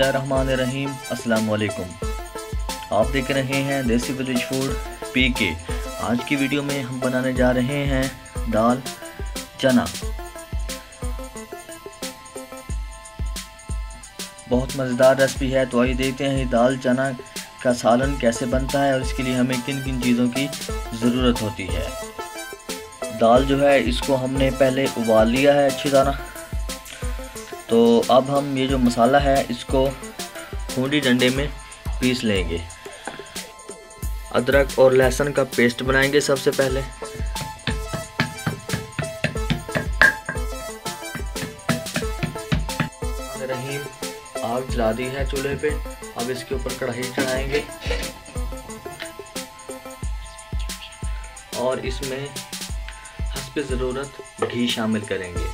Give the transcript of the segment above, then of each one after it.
बिस्मिल्लाहिर्रहमानिर्रहीम। अस्सलाम वालेकुम। आप देख रहे हैं देसी विलेज फूड पीके। आज की वीडियो में हम बनाने जा रहे हैं दाल चना। बहुत मज़ेदार रेसिपी है, तो आइए देखते हैं दाल चना का सालन कैसे बनता है और इसके लिए हमें किन किन चीज़ों की ज़रूरत होती है। दाल जो है इसको हमने पहले उबाल लिया है अच्छी तरह। तो अब हम ये जो मसाला है इसको खूंटी डंडे में पीस लेंगे। अदरक और लहसुन का पेस्ट बनाएंगे सबसे पहले। रहीम आग जला दी है चूल्हे पे। अब इसके ऊपर कढ़ाई चढ़ाएंगे और इसमें हस्बे ज़रूरत घी शामिल करेंगे।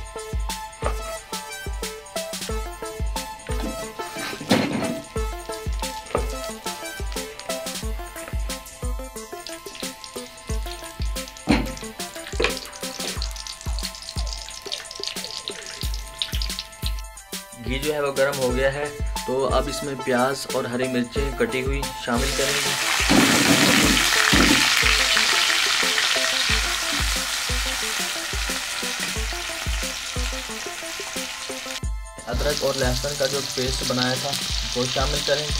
घी जो है वो गर्म हो गया है, तो अब इसमें प्याज और हरी मिर्चें कटी हुई शामिल करेंगे। अदरक और लहसुन का जो पेस्ट बनाया था वो शामिल करेंगे।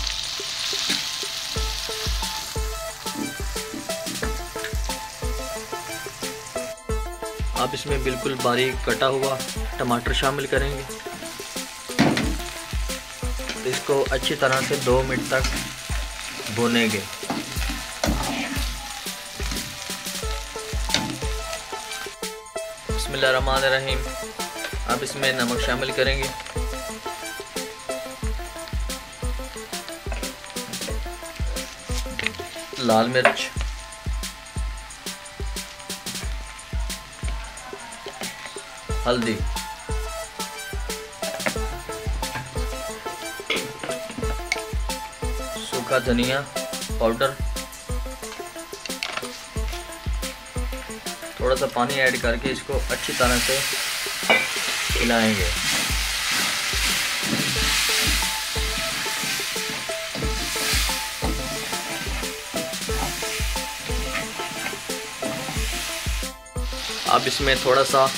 अब इसमें बिल्कुल बारीक कटा हुआ टमाटर शामिल करेंगे। इसको अच्छी तरह से 2 मिनट तक भूनेंगे। बिस्मिल्लाहिर्रहमानिर्रहीम। अब इसमें नमक शामिल करेंगे। लाल मिर्च, हल्दी, सूखा धनिया पाउडर, थोड़ा सा पानी ऐड करके इसको अच्छी तरह से हिलाएंगे। अब इसमें थोड़ा सा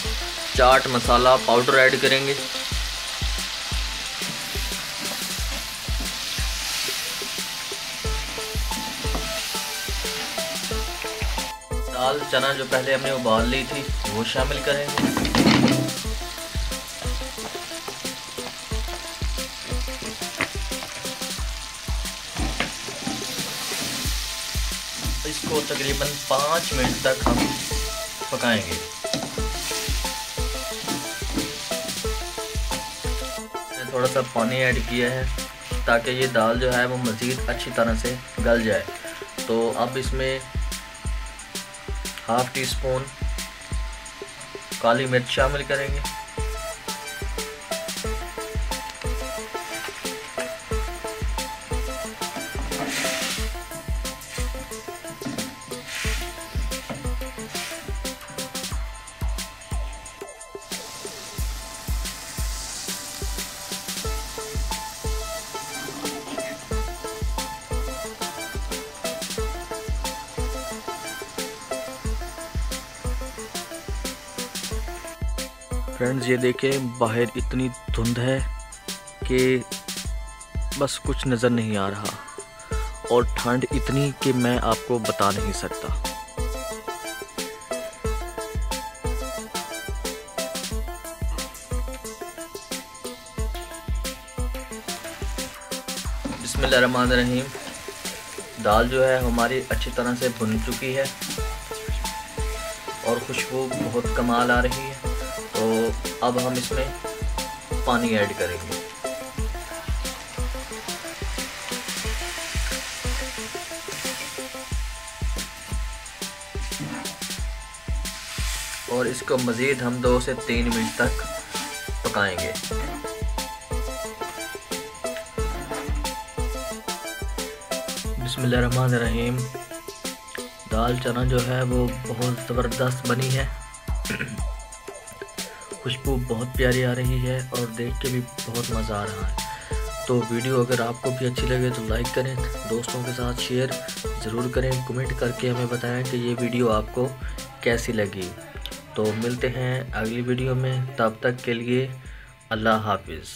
चाट मसाला पाउडर ऐड करेंगे। दाल चना जो पहले हमने उबाल ली थी वो शामिल करेंगे। इसको तकरीबन 5 मिनट तक हम पकाएंगे। मैंने थोड़ा सा पानी ऐड किया है ताकि ये दाल जो है वो मज़ीद अच्छी तरह से गल जाए। तो अब इसमें ½ टी स्पून काली मिर्च शामिल करेंगे। फ्रेंड्स ये देखें, बाहर इतनी धुंध है कि बस कुछ नज़र नहीं आ रहा और ठंड इतनी कि मैं आपको बता नहीं सकता। बिस्मिल्लाहिर्रहमानिर्रहीम। दाल जो है हमारी अच्छी तरह से भुन चुकी है और खुशबू बहुत कमाल आ रही है। तो अब हम इसमें पानी ऐड करेंगे। और इसको मज़ीद हम 2 से 3 मिनट तक पकाएंगे। बिस्मिल्लाहिर्रहमानिर्रहीम। दाल चना जो है वो बहुत ज़बरदस्त बनी है। खुशबू बहुत प्यारी आ रही है और देख के भी बहुत मज़ा आ रहा है। तो वीडियो अगर आपको भी अच्छी लगे तो लाइक करें, दोस्तों के साथ शेयर ज़रूर करें, कमेंट करके हमें बताएं कि ये वीडियो आपको कैसी लगी। तो मिलते हैं अगली वीडियो में, तब तक के लिए अल्लाह हाफिज़।